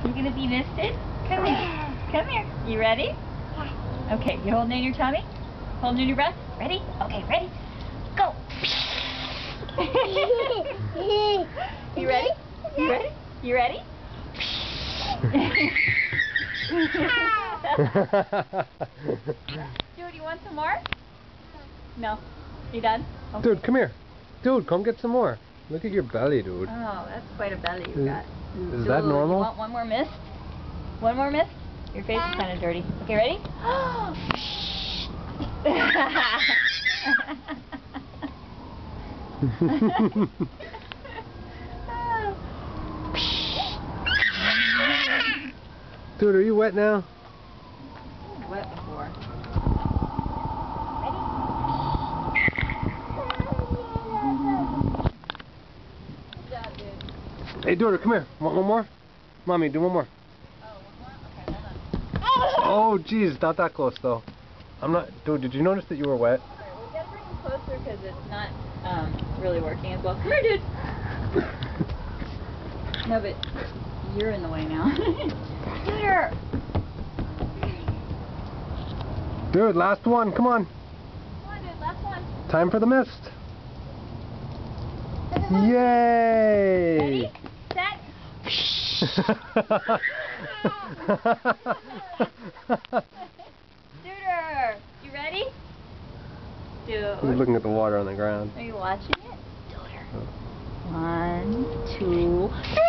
You gonna be misted? Come here. Come here. You ready? Okay, you holding in your tummy? Holding in your breath? Ready? Okay, ready? Go! You ready? You ready? You ready? Dude, you want some more? No. You done? Okay. Dude, come here. Dude, come get some more. Look at your belly, dude. Oh, that's quite a belly you got. Is that normal? You want one more mist? One more mist? Your face is kind of dirty. Okay, ready? Dude, are you wet now? Wet before. Hey, daughter, come here. Want one more? Mommy, do one more. Oh, one more? Okay, hold on. Oh, jeez, not that close, though. I'm not... Dude, did you notice that you were wet? Alright, we gotta bring him closer because it's not really working as well. Come here, dude! No, but you're in the way now. Dude! Dude, last one. Come on. Come on, dude, last one. Time for the mist. Yay! Ready? Set. Duder! You ready? Dude. He's looking at the water on the ground. Are you watching it? Duder. 1, 2, 3!